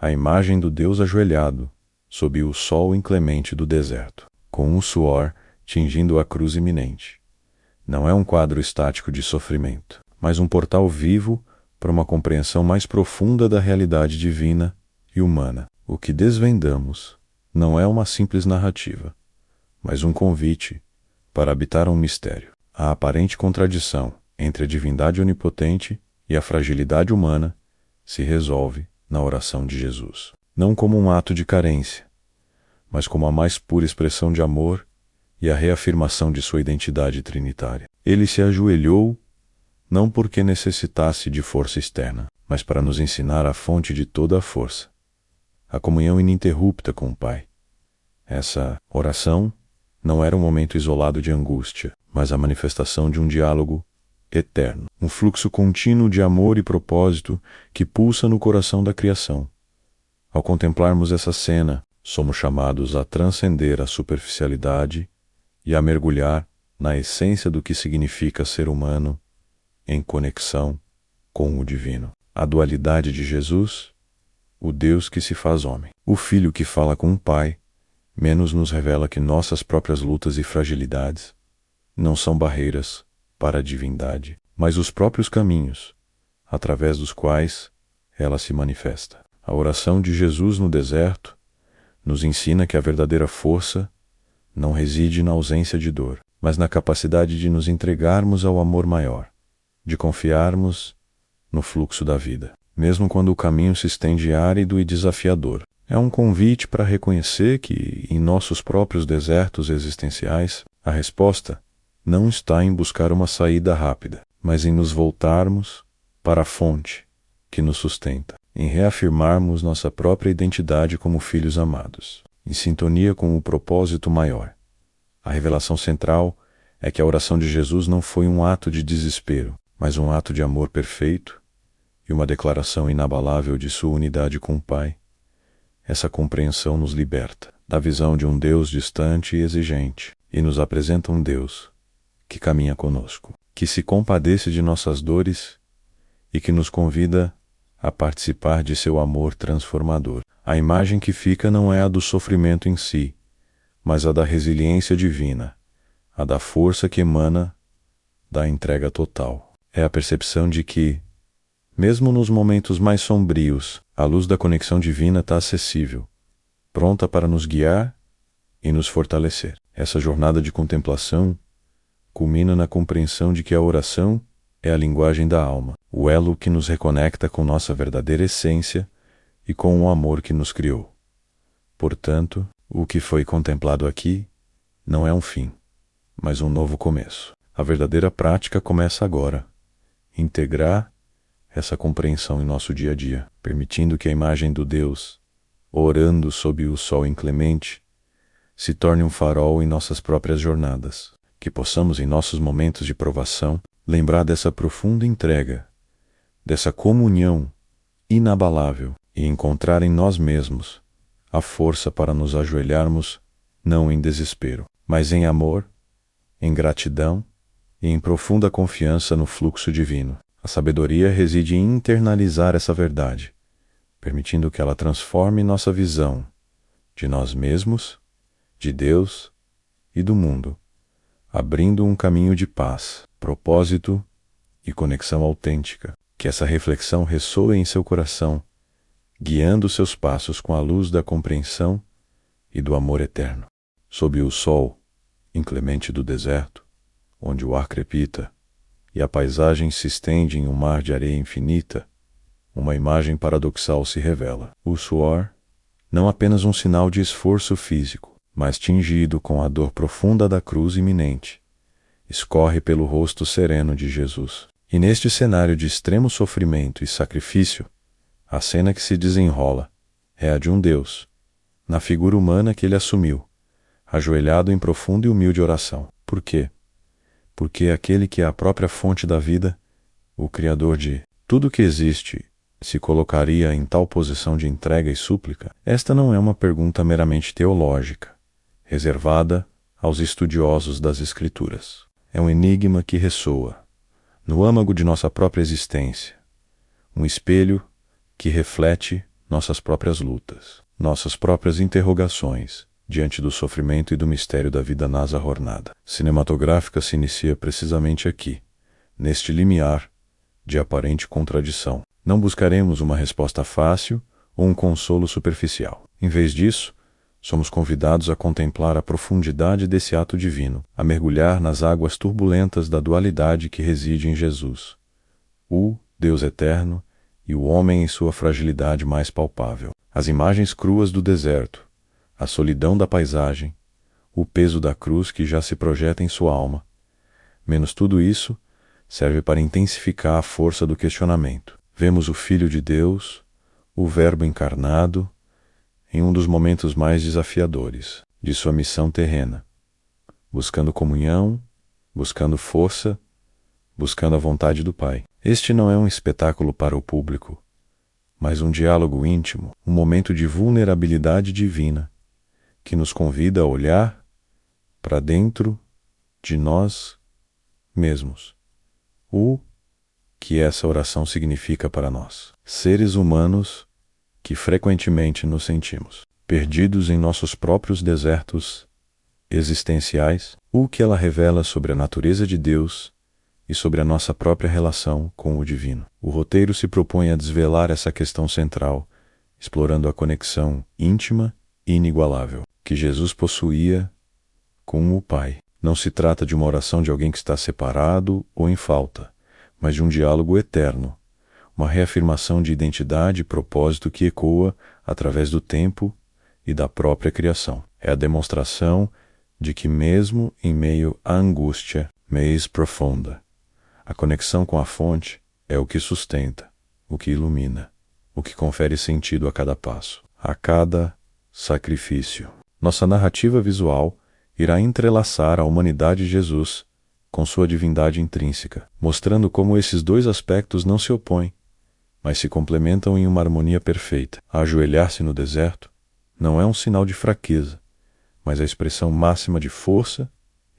a imagem do Deus ajoelhado, sob o sol inclemente do deserto, com o suor tingindo a cruz iminente. Não é um quadro estático de sofrimento, mas um portal vivo para uma compreensão mais profunda da realidade divina e humana. O que desvendamos não é uma simples narrativa, mas um convite para habitar um mistério. A aparente contradição entre a divindade onipotente e a fragilidade humana se resolve na oração de Jesus. Não como um ato de carência, mas como a mais pura expressão de amor e a reafirmação de sua identidade trinitária. Ele se ajoelhou não porque necessitasse de força externa, mas para nos ensinar a fonte de toda a força, a comunhão ininterrupta com o Pai. Essa oração não era um momento isolado de angústia, mas a manifestação de um diálogo eterno, um fluxo contínuo de amor e propósito que pulsa no coração da criação. Ao contemplarmos essa cena, somos chamados a transcender a superficialidade e a mergulhar na essência do que significa ser humano em conexão com o divino. A dualidade de Jesus, o Deus que se faz homem, o Filho que fala com o Pai, menos nos revela que nossas próprias lutas e fragilidades não são barreiras para a divindade, mas os próprios caminhos através dos quais ela se manifesta. A oração de Jesus no deserto nos ensina que a verdadeira força não reside na ausência de dor, mas na capacidade de nos entregarmos ao amor maior, de confiarmos no fluxo da vida, mesmo quando o caminho se estende árido e desafiador. É um convite para reconhecer que, em nossos próprios desertos existenciais, a resposta não está em buscar uma saída rápida, mas em nos voltarmos para a fonte que nos sustenta, em reafirmarmos nossa própria identidade como filhos amados, em sintonia com o propósito maior. A revelação central é que a oração de Jesus não foi um ato de desespero, mas um ato de amor perfeito e uma declaração inabalável de sua unidade com o Pai. Essa compreensão nos liberta da visão de um Deus distante e exigente e nos apresenta um Deus que caminha conosco, que se compadece de nossas dores e que nos convida a participar de seu amor transformador. A imagem que fica não é a do sofrimento em si, mas a da resiliência divina, a da força que emana da entrega total. É a percepção de que, mesmo nos momentos mais sombrios, a luz da conexão divina está acessível, pronta para nos guiar e nos fortalecer. Essa jornada de contemplação culmina na compreensão de que a oração é a linguagem da alma, o elo que nos reconecta com nossa verdadeira essência e com o amor que nos criou. Portanto, o que foi contemplado aqui não é um fim, mas um novo começo. A verdadeira prática começa agora. Integrar essa compreensão em nosso dia a dia, permitindo que a imagem do Deus, orando sob o sol inclemente, se torne um farol em nossas próprias jornadas, que possamos em nossos momentos de provação lembrar dessa profunda entrega, dessa comunhão inabalável e encontrar em nós mesmos a força para nos ajoelharmos não em desespero, mas em amor, em gratidão e em profunda confiança no fluxo divino. A sabedoria reside em internalizar essa verdade, permitindo que ela transforme nossa visão de nós mesmos, de Deus e do mundo, abrindo um caminho de paz, propósito e conexão autêntica. Que essa reflexão ressoe em seu coração, guiando seus passos com a luz da compreensão e do amor eterno. Sob o sol inclemente do deserto, onde o ar crepita e a paisagem se estende em um mar de areia infinita, uma imagem paradoxal se revela. O suor, não apenas um sinal de esforço físico, mas tingido com a dor profunda da cruz iminente, escorre pelo rosto sereno de Jesus. E neste cenário de extremo sofrimento e sacrifício, a cena que se desenrola é a de um Deus, na figura humana que ele assumiu, ajoelhado em profunda e humilde oração. Por quê? Porque aquele que é a própria fonte da vida, o Criador de tudo que existe, se colocaria em tal posição de entrega e súplica? Esta não é uma pergunta meramente teológica, reservada aos estudiosos das Escrituras. É um enigma que ressoa no âmago de nossa própria existência, um espelho que reflete nossas próprias lutas, nossas próprias interrogações diante do sofrimento e do mistério da vida nasa jornada cinematográfica se inicia precisamente aqui, neste limiar de aparente contradição. Não buscaremos uma resposta fácil ou um consolo superficial. Em vez disso, somos convidados a contemplar a profundidade desse ato divino, a mergulhar nas águas turbulentas da dualidade que reside em Jesus, o Deus eterno e o homem em sua fragilidade mais palpável. As imagens cruas do deserto, a solidão da paisagem, o peso da cruz que já se projeta em sua alma, menos tudo isso, serve para intensificar a força do questionamento. Vemos o Filho de Deus, o Verbo encarnado, em um dos momentos mais desafiadores de sua missão terrena, buscando comunhão, buscando força, buscando a vontade do Pai. Este não é um espetáculo para o público, mas um diálogo íntimo, um momento de vulnerabilidade divina, que nos convida a olhar para dentro de nós mesmos. O que essa oração significa para nós, seres humanos que frequentemente nos sentimos perdidos em nossos próprios desertos existenciais, o que ela revela sobre a natureza de Deus e sobre a nossa própria relação com o divino. O roteiro se propõe a desvelar essa questão central, explorando a conexão íntima e inigualável que Jesus possuía com o Pai. Não se trata de uma oração de alguém que está separado ou em falta, mas de um diálogo eterno, uma reafirmação de identidade e propósito que ecoa através do tempo e da própria criação. É a demonstração de que mesmo em meio à angústia mais profunda, a conexão com a fonte é o que sustenta, o que ilumina, o que confere sentido a cada passo, a cada sacrifício. Nossa narrativa visual irá entrelaçar a humanidade de Jesus com sua divindade intrínseca, mostrando como esses dois aspectos não se opõem, mas se complementam em uma harmonia perfeita. Ajoelhar-se no deserto não é um sinal de fraqueza, mas a expressão máxima de força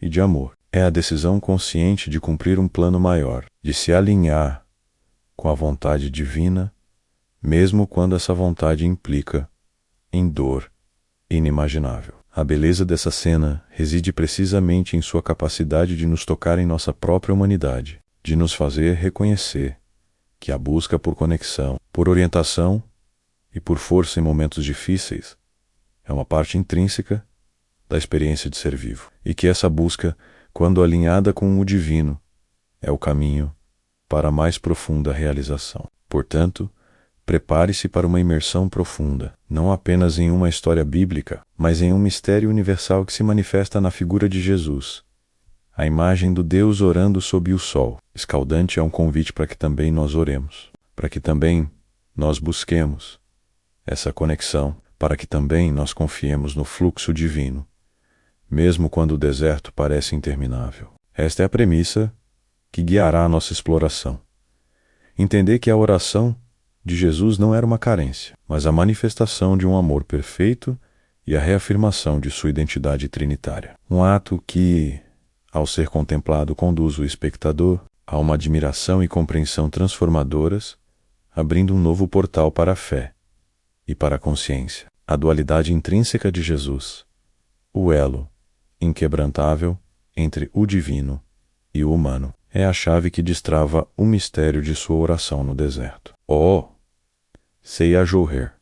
e de amor. É a decisão consciente de cumprir um plano maior, de se alinhar com a vontade divina, mesmo quando essa vontade implica em dor inimaginável. A beleza dessa cena reside precisamente em sua capacidade de nos tocar em nossa própria humanidade, de nos fazer reconhecer que a busca por conexão, por orientação e por força em momentos difíceis é uma parte intrínseca da experiência de ser vivo, e que essa busca, quando alinhada com o divino, é o caminho para a mais profunda realização. Portanto, prepare-se para uma imersão profunda, não apenas em uma história bíblica, mas em um mistério universal que se manifesta na figura de Jesus. A imagem do Deus orando sob o sol escaldante é um convite para que também nós oremos, para que também nós busquemos essa conexão, para que também nós confiemos no fluxo divino, mesmo quando o deserto parece interminável. Esta é a premissa que guiará a nossa exploração. Entender que a oração de Jesus não era uma carência, mas a manifestação de um amor perfeito e a reafirmação de sua identidade trinitária. Um ato que, ao ser contemplado, conduz o espectador a uma admiração e compreensão transformadoras, abrindo um novo portal para a fé e para a consciência. A dualidade intrínseca de Jesus, o elo inquebrantável entre o divino e o humano, é a chave que destrava o mistério de sua oração no deserto. Seiajoher.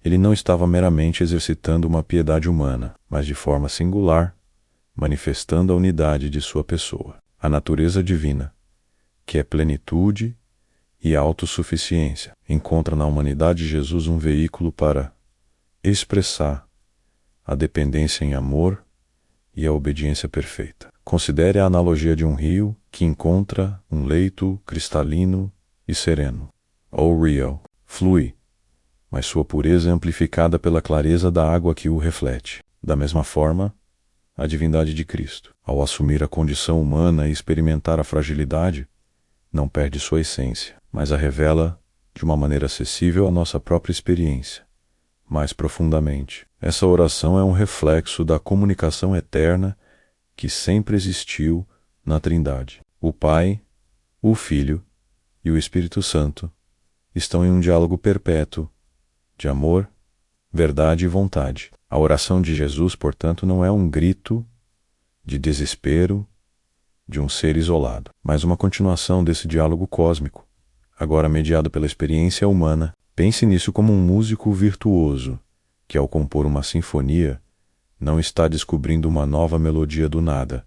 Ele não estava meramente exercitando uma piedade humana, mas de forma singular, manifestando a unidade de sua pessoa, a natureza divina, que é plenitude e autossuficiência. Encontra na humanidade de Jesus um veículo para expressar a dependência em amor e a obediência perfeita. Considere a analogia de um rio que encontra um leito cristalino e sereno. O rio flui, mas sua pureza é amplificada pela clareza da água que o reflete. Da mesma forma, a divindade de Cristo, ao assumir a condição humana e experimentar a fragilidade, não perde sua essência, mas a revela de uma maneira acessível à nossa própria experiência, mais profundamente. Essa oração é um reflexo da comunicação eterna que sempre existiu na Trindade. O Pai, o Filho e o Espírito Santo estão em um diálogo perpétuo de amor, verdade e vontade. A oração de Jesus, portanto, não é um grito de desespero de um ser isolado, mas uma continuação desse diálogo cósmico, agora mediado pela experiência humana. Pense nisso como um músico virtuoso, que ao compor uma sinfonia, não está descobrindo uma nova melodia do nada,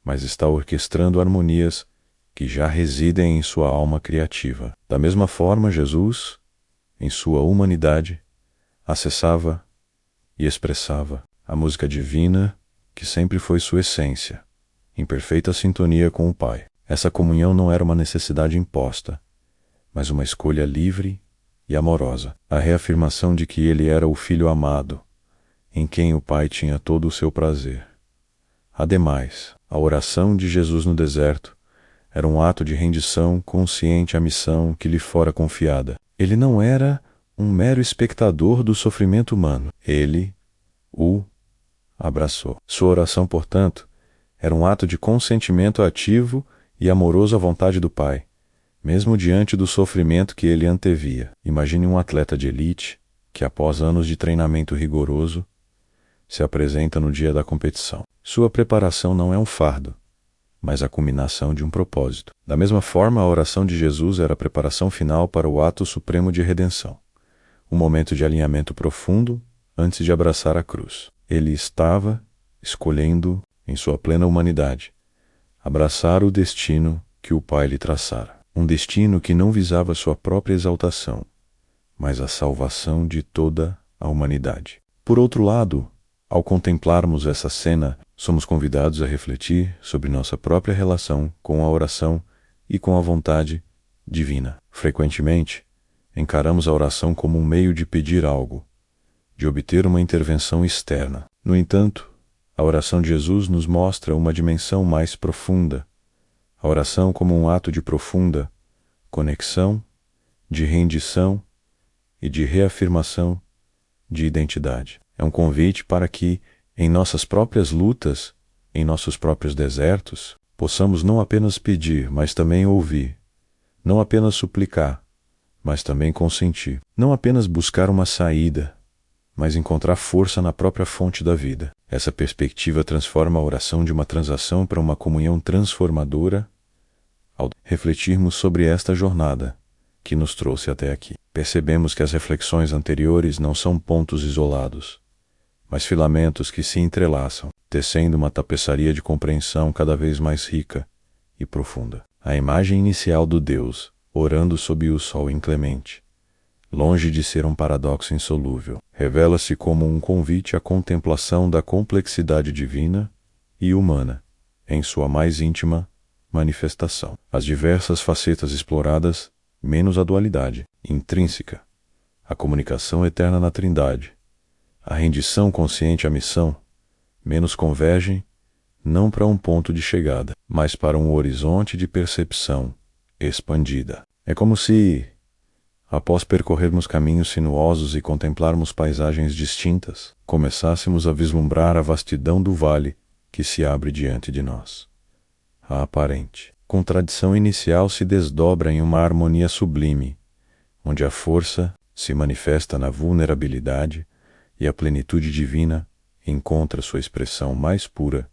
mas está orquestrando harmonias que já residem em sua alma criativa. Da mesma forma, Jesus, em sua humanidade, acessava e expressava a música divina que sempre foi sua essência, em perfeita sintonia com o Pai. Essa comunhão não era uma necessidade imposta, mas uma escolha livre e amorosa, a reafirmação de que ele era o Filho amado, em quem o Pai tinha todo o seu prazer. Ademais, a oração de Jesus no deserto era um ato de rendição consciente à missão que lhe fora confiada. Ele não era um mero espectador do sofrimento humano. Ele o abraçou. Sua oração, portanto, era um ato de consentimento ativo e amoroso à vontade do Pai, mesmo diante do sofrimento que ele antevia. Imagine um atleta de elite que, após anos de treinamento rigoroso, se apresenta no dia da competição. Sua preparação não é um fardo, mas a culminação de um propósito. Da mesma forma, a oração de Jesus era a preparação final para o ato supremo de redenção, um momento de alinhamento profundo antes de abraçar a cruz. Ele estava escolhendo, em sua plena humanidade, abraçar o destino que o Pai lhe traçara. Um destino que não visava sua própria exaltação, mas a salvação de toda a humanidade. Por outro lado, ao contemplarmos essa cena, somos convidados a refletir sobre nossa própria relação com a oração e com a vontade divina. Frequentemente, encaramos a oração como um meio de pedir algo, de obter uma intervenção externa. No entanto, a oração de Jesus nos mostra uma dimensão mais profunda. A oração como um ato de profunda conexão, de rendição e de reafirmação de identidade. É um convite para que, em nossas próprias lutas, em nossos próprios desertos, possamos não apenas pedir, mas também ouvir, não apenas suplicar, mas também consentir, não apenas buscar uma saída, mas encontrar força na própria fonte da vida. Essa perspectiva transforma a oração de uma transação para uma comunhão transformadora. Ao refletirmos sobre esta jornada que nos trouxe até aqui, percebemos que as reflexões anteriores não são pontos isolados, mas filamentos que se entrelaçam, tecendo uma tapeçaria de compreensão cada vez mais rica e profunda. A imagem inicial do Deus, orando sob o sol inclemente, longe de ser um paradoxo insolúvel, revela-se como um convite à contemplação da complexidade divina e humana, em sua mais íntima manifestação. As diversas facetas exploradas, menos a dualidade intrínseca, a comunicação eterna na Trindade, a rendição consciente à missão, menos convergem, não para um ponto de chegada, mas para um horizonte de percepção expandida. É como se, após percorrermos caminhos sinuosos e contemplarmos paisagens distintas, começássemos a vislumbrar a vastidão do vale que se abre diante de nós. A aparente contradição inicial se desdobra em uma harmonia sublime, onde a força se manifesta na vulnerabilidade e a plenitude divina encontra sua expressão mais pura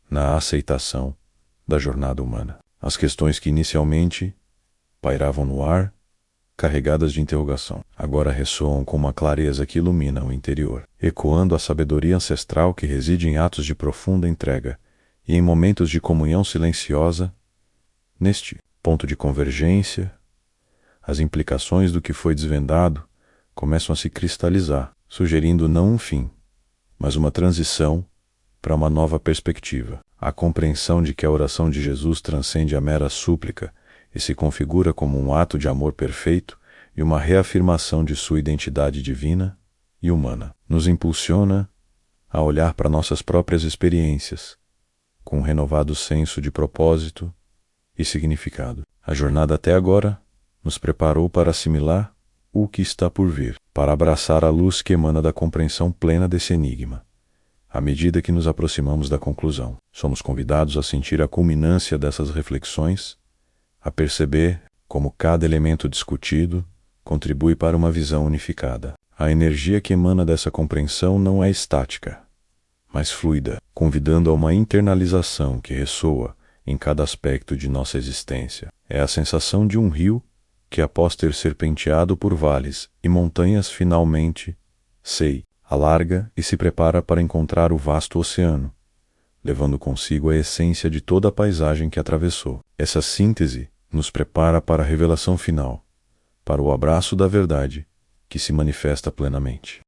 na aceitação da jornada humana. As questões que inicialmente pairavam no ar, carregadas de interrogação, agora ressoam com uma clareza que ilumina o interior, ecoando a sabedoria ancestral que reside em atos de profunda entrega e em momentos de comunhão silenciosa. Neste ponto de convergência, as implicações do que foi desvendado começam a se cristalizar, sugerindo não um fim, mas uma transição para uma nova perspectiva. A compreensão de que a oração de Jesus transcende a mera súplica e se configura como um ato de amor perfeito e uma reafirmação de sua identidade divina e humana, nos impulsiona a olhar para nossas próprias experiências, com um renovado senso de propósito e significado. A jornada até agora nos preparou para assimilar o que está por vir, para abraçar a luz que emana da compreensão plena desse enigma. À medida que nos aproximamos da conclusão, somos convidados a sentir a culminância dessas reflexões, a perceber como cada elemento discutido contribui para uma visão unificada. A energia que emana dessa compreensão não é estática, mas fluida, convidando a uma internalização que ressoa em cada aspecto de nossa existência. É a sensação de um rio que, após ter serpenteado por vales e montanhas, finalmente, alarga e se prepara para encontrar o vasto oceano, levando consigo a essência de toda a paisagem que atravessou. Essa síntese nos prepara para a revelação final, para o abraço da verdade que se manifesta plenamente.